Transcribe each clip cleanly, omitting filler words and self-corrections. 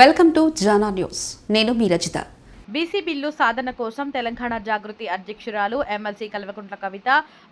Welcome to Jana news. నేను మీ Rajitha. BC bill సాధన కోసం తెలంగాణ జాగృతి అధ్యక్షురాలు ఎమ్మెల్సీ కల్వకుంట్ల కవిత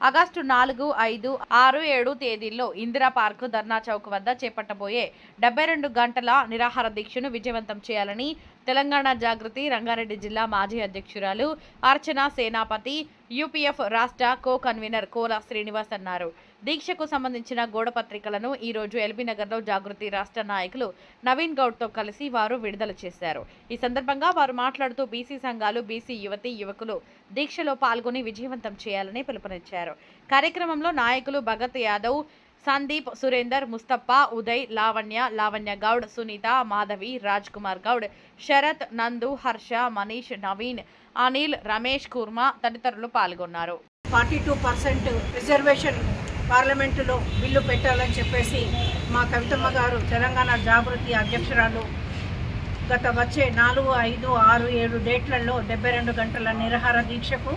ఆగస్టు 4, 5, 6, 7 తేదీల్లో ఇందిరా పార్క్ ధర్నా చౌక్ వద్ద చేపట్టబోయే 72 గంటల నిరాహార దీక్షను విజయవంతం చేయాలని తెలంగాణ జాగృతి రంగారెడ్డి జిల్లా మాజీ అధ్యక్షురాలు అర్చన సేనాపతి యూపీఎఫ్ రాష్ట్ర కో కన్వీనర్ కోల శ్రీనివాస్ అన్నారు. దీక్షకు సంబంధించిన గోడ పత్రికలను ఈ రోజు ఎల్బీనగర్లో జాగృతి రాష్ట్ర నాయకులు నవీన్ గౌడ్తో కలిసి వారు విడుదల చేశారు. ఈ సందర్భంగా వారు మాట్లాడుతూ బీసీ సంఘాలు, బీసీ యువతీ యువకులు దీక్షలో పాల్గొని విజయవంతం చేయాలని పిలుపునిచ్చారు. కార్యక్రమంలో నాయకులు భగత్ యాదవ్, సందీప్, సురేందర్, ముస్తఫా, ఉదయ్, లావణ్య గౌడ్, సునీత, మాధవి, రాజ్ కుమార్ గౌడ్, శరత్, నందు, హర్ష, మనీష్, నవీన్, అనిల్, రమేష్, కుర్మా తదితరులు పాల్గొన్నారు. 42% రిజర్వేషన్ పార్లమెంటులో బిల్లు పెట్టాలని చెప్పేసి మా కవితమ్మ గారు తెలంగాణ జాగృతి అధ్యక్షురాలు గత వచ్చే 4, 5, 6, 7 డేట్లలో 72 గంటల నిరాహార దీక్షకు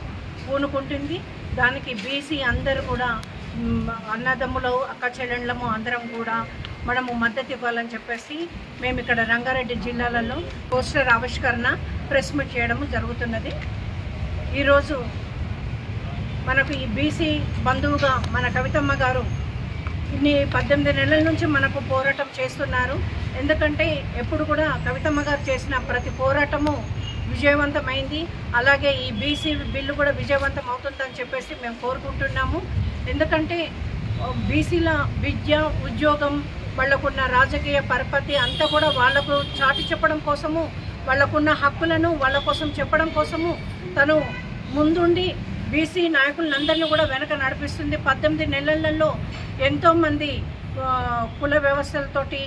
పూనుకుంటుంది. దానికి బీసీ అందరూ కూడా అన్నదమ్ములు, అక్క చెల్లెళ్ళము అందరం కూడా మనము మద్దతు ఇవ్వాలని చెప్పేసి మేము ఇక్కడ రంగారెడ్డి జిల్లాలలో పోస్టర్ ఆవిష్కరణ ప్రెస్ మీట్ చేయడము జరుగుతున్నది. ఈరోజు మనకు ఈ బీసీ బంధువుగా మన కవితమ్మ గారు ఇన్ని 18 నెలల నుంచి మనకు పోరాటం చేస్తున్నారు. ఎందుకంటే ఎప్పుడు కూడా కవితమ్మ గారు చేసిన ప్రతి పోరాటము విజయవంతమైంది. అలాగే ఈ బీసీ బిల్లు కూడా విజయవంతం అవుతుందని చెప్పేసి మేము కోరుకుంటున్నాము. ఎందుకంటే బీసీల విద్య, ఉద్యోగం, వాళ్ళకున్న రాజకీయ పరపతి అంతా కూడా వాళ్లకు చాటి చెప్పడం కోసము, వాళ్ళకున్న హక్కులను వాళ్ళ కోసం చెప్పడం కోసము తను ముందుండి బీసీ నాయకులందరినీ కూడా వెనక నడిపిస్తుంది. 18 నెలలలో ఎంతోమంది కుల వ్యవస్థలతోటి,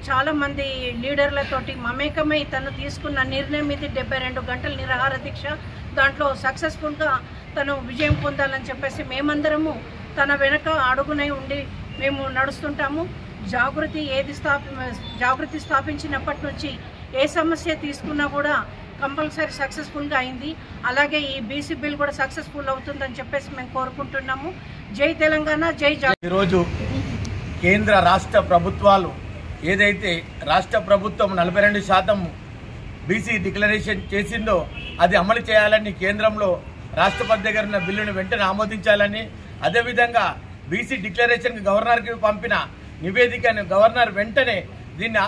చాలామంది లీడర్లతోటి మమేకమై తను తీసుకున్న నిర్ణయం ఇది 72 గంటల నిరాహార దీక్ష. దాంట్లో సక్సెస్ఫుల్గా తను విజయం పొందాలని చెప్పేసి మేమందరము తన వెనక అడుగునై ఉండి మేము నడుస్తుంటాము. జాగృతి స్థాపించినప్పటి నుంచి ఏ సమస్య తీసుకున్నా కూడా కంపల్సరీ సక్సెస్ఫుల్గా అయింది. అలాగే ఈ బీసీ బిల్ కూడా సక్సెస్ఫుల్ అవుతుందని చెప్పేసి మేము కోరుకుంటున్నాము. జై తెలంగాణ, జై జాగృతి. ఈరోజు కేంద్ర రాష్ట్ర ప్రభుత్వాలు ఏదైతే రాష్ట్ర ప్రభుత్వం 42% బీసీ డిక్లరేషన్ చేసిందో అది అమలు చేయాలని, కేంద్రంలో రాష్ట్రపతి దగ్గర ఉన్న బిల్లును వెంటనే ఆమోదించాలని, అదేవిధంగా బీసీ డిక్లరేషన్ గవర్నర్కి పంపిన నివేదికను గవర్నర్ వెంటనే దీన్ని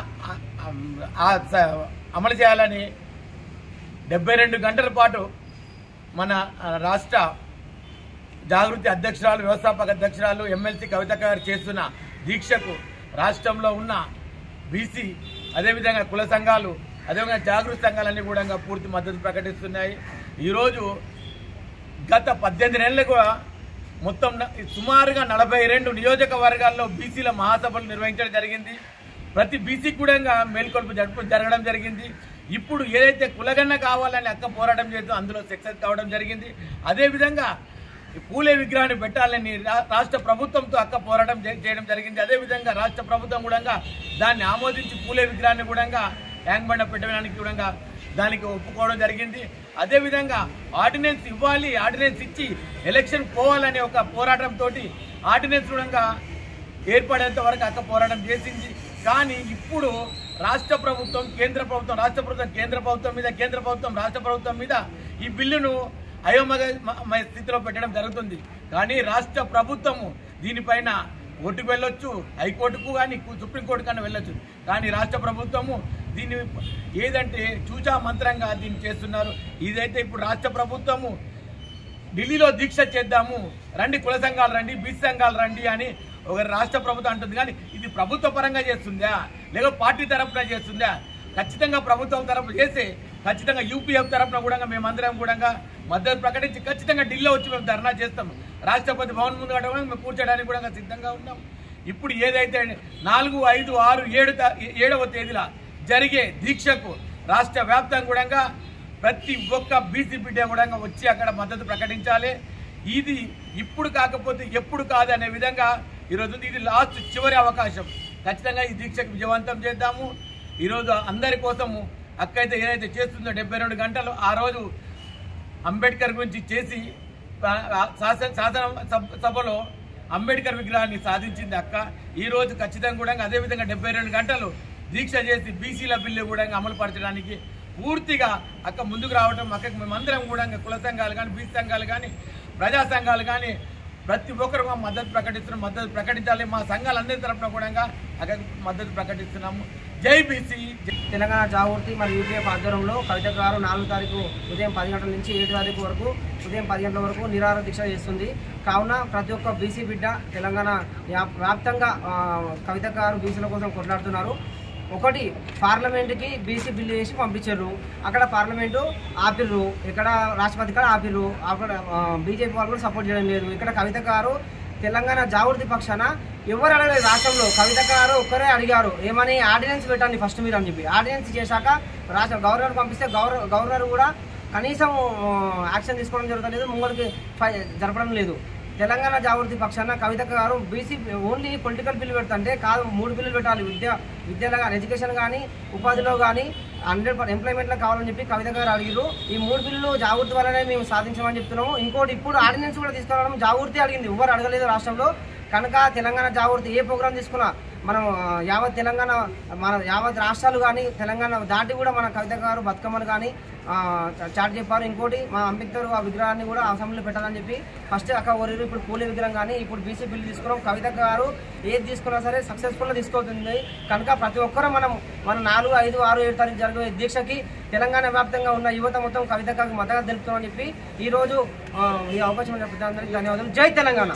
అమలు చేయాలని 72 గంటల పాటు మన రాష్ట్ర జాగృతి అధ్యక్షురాలు, వ్యవస్థాపక అధ్యక్షురాలు ఎమ్మెల్సీ కవిత గారు చేస్తున్న దీక్షకు రాష్ట్రంలో ఉన్న బీసీ, అదేవిధంగా కుల సంఘాలు, అదేవిధంగా జాగృతి సంఘాలన్నీ కూడా పూర్తి మద్దతు ప్రకటిస్తున్నాయి. ఈరోజు గత 18 నెలలుగా మొత్తం సుమారుగా 42 నియోజకవర్గాల్లో బీసీల మహాసభలు నిర్వహించడం జరిగింది. ప్రతి బీసీ కూడా మేల్కొల్పు జరగడం జరిగింది. ఇప్పుడు ఏదైతే కులగన్న కావాలని అక్క పోరాటం చేస్తూ అందులో సక్సెస్ కావడం జరిగింది. అదేవిధంగా పూలే విగ్రహాన్ని పెట్టాలని రాష్ట్ర ప్రభుత్వంతో అక్క పోరాటం చేయడం జరిగింది. అదేవిధంగా రాష్ట్ర ప్రభుత్వం కూడా దాన్ని ఆమోదించి పూలే విగ్రహాన్ని కూడా ట్యాంక్ బండ పెట్టడానికి కూడా దానికి ఒప్పుకోవడం జరిగింది. అదేవిధంగా ఆర్డినెన్స్ ఇవ్వాలి, ఆర్డినెన్స్ ఇచ్చి ఎలక్షన్ పోవాలనే ఒక పోరాటంతో ఆర్డినెన్స్ కూడా ఏర్పడేంత వరకు అక్క పోరాటం చేసింది. కానీ ఇప్పుడు రాష్ట్ర ప్రభుత్వం, కేంద్ర ప్రభుత్వం, రాష్ట్ర ప్రభుత్వం కేంద్ర ప్రభుత్వం మీద, కేంద్ర ప్రభుత్వం రాష్ట్ర ప్రభుత్వం మీద ఈ బిల్లును అయోమయ స్థితిలో పెట్టడం జరుగుతుంది. కానీ రాష్ట్ర ప్రభుత్వము దీనిపైన కోర్టుకు వెళ్ళొచ్చు, హైకోర్టుకు కానీ సుప్రీంకోర్టు కన్నా వెళ్ళొచ్చు. కానీ రాష్ట్ర ప్రభుత్వము దీన్ని ఏదంటే చూచా మంత్రంగా దీన్ని చేస్తున్నారు. ఇదైతే ఇప్పుడు రాష్ట్ర ప్రభుత్వము ఢిల్లీలో దీక్ష చేద్దాము, రండి కుల సంఘాలు రండి, బీసీ సంఘాలు రండి అని ఒక రాష్ట్ర ప్రభుత్వం అంటుంది. కానీ ఇది ప్రభుత్వ పరంగా చేస్తుందా లేక పార్టీ తరఫున చేస్తుందా? ఖచ్చితంగా ప్రభుత్వం తరఫున చేస్తే ఖచ్చితంగా యూపీఎఫ్ తరఫున కూడా మేమందరం కూడా మద్దతు ప్రకటించి ఖచ్చితంగా ఢిల్లీలో వచ్చి మేము ధర్నా చేస్తాం. రాష్ట్రపతి భవన్ ముందు కూడా మేము కూర్చోడానికి కూడా సిద్ధంగా ఉన్నాం. ఇప్పుడు ఏదైతే 4, 5, 6, 7వ తేదీల జరిగే దీక్షకు రాష్ట్ర వ్యాప్తంగా కూడా ప్రతి ఒక్క బీసీ బిడ్డ కూడా వచ్చి అక్కడ మద్దతు ప్రకటించాలి. ఇది ఇప్పుడు కాకపోతే ఎప్పుడు కాదు అనే విధంగా ఈరోజు ఇది లాస్ట్ చివరి అవకాశం. ఖచ్చితంగా ఈ దీక్షకు విజయవంతం చేద్దాము. ఈరోజు అందరి కోసము అక్క అయితే ఏదైతే చేస్తుందో 72 గంటలు ఆ రోజు అంబేద్కర్ గురించి చేసి శాసనసభలో అంబేద్కర్ విగ్రహాన్ని సాధించింది అక్క. ఈరోజు ఖచ్చితంగా కూడా అదేవిధంగా 72 గంటలు దీక్ష చేసి బీసీల బిల్లు కూడా అమలు పరచడానికి పూర్తిగా అక్క ముందుకు రావడం, అక్కకి మేమందరం కూడా కుల సంఘాలు కానీ, బీసీ సంఘాలు కానీ, ప్రజా సంఘాలు కానీ ప్రతి ఒక్కరు మద్దతు ప్రకటిస్తున్నాం. మద్దతు ప్రకటించాలి. మా సంఘాలందరి తరఫున కూడా అక్కడికి మద్దతు ప్రకటిస్తున్నాము. జై బీసీ. తెలంగాణ జాగృతి మరియు యూపీఎఫ్ ఆధ్వర్యంలో కవిత గారు 4వ తారీఖు ఉదయం 10 గంటల నుంచి 7 తారీఖు వరకు ఉదయం 10 గంటల వరకు నిరాహార దీక్ష చేస్తుంది. కావున ప్రతి ఒక్క బీసీ బిడ్డ తెలంగాణ వ్యాప్తంగా కవిత గారు బీసీల కోసం కొట్లాడుతున్నారు. ఒకటి, పార్లమెంటుకి బీసీ బిల్లు వేసి పంపించారు. అక్కడ పార్లమెంటు ఆపిర్రు, ఇక్కడ రాష్ట్రపతి కూడా ఆపిర్రు. అక్కడ బీజేపీ వాళ్ళు కూడా సపోర్ట్ చేయడం లేదు. ఇక్కడ కవిత గారు తెలంగాణ జాగృతి పక్షాన ఎవరు అడగలేదు. రాష్ట్రంలో కవిత గారు ఒక్కరే అడిగారు, ఏమని ఆర్డినెన్స్ పెట్టండి ఫస్ట్ మీరు అని చెప్పి. ఆర్డినెన్స్ చేశాక రాష్ట్ర గవర్నర్ పంపిస్తే గవర్నర్ కూడా కనీసం యాక్షన్ తీసుకోవడం జరగలేదు, ముంగడికి జరపడం లేదు. తెలంగాణ జాగృతి పక్షాన కవిత గారు బీసీ ఓన్లీ పొలిటికల్ బిల్లు పెడుతుంటే కాదు, 3 బిల్లులు పెట్టాలి. విద్యలో కానీ, ఎడ్యుకేషన్ కానీ, ఉపాధిలో కానీ 100% ఎంప్లాయ్మెంట్లో కావాలని చెప్పి కవిత గారు అడిగారు. ఈ 3 బిల్లులు జాగృతి వల్లనే మేము సాధించామని చెప్తున్నాము. ఇంకోటి, ఇప్పుడు ఆర్డినెన్స్ కూడా తీసుకురావడం జాగృతి అడిగింది, ఎవరు అడగలేదు రాష్ట్రంలో. కనుక తెలంగాణ జాగృతి ఏ ప్రోగ్రాం తీసుకున్నా మనం యావత్ తెలంగాణ మన యావత్ రాష్ట్రాలు కానీ తెలంగాణ దాటి కూడా మన కవిత గారు బతుకమ్మను కానీ చాట్ చెప్పారు. ఇంకోటి, మా అంబేద్కర్ విగ్రహాన్ని కూడా అసెంబ్లీలో పెట్టాలని చెప్పి ఫస్ట్ అక్క ఓరేరు. ఇప్పుడు పూలే విగ్రహం కానీ, ఇప్పుడు బీసీ బిల్లు తీసుకున్నాం. కవిత గారు ఏది తీసుకున్నా సరే సక్సెస్ఫుల్గా తీసుకొస్తుంది. కనుక ప్రతి ఒక్కరూ మన 4, 5, 6, 7 తారీఖు జరిగే దీక్షకి తెలంగాణ వ్యాప్తంగా ఉన్న యువత మొత్తం కవిత గారికి మద్దతు తెలుపుతామని చెప్పి ఈరోజు ఈ అవకాశం అందరికీ ధన్యవాదాలు. జై తెలంగాణ.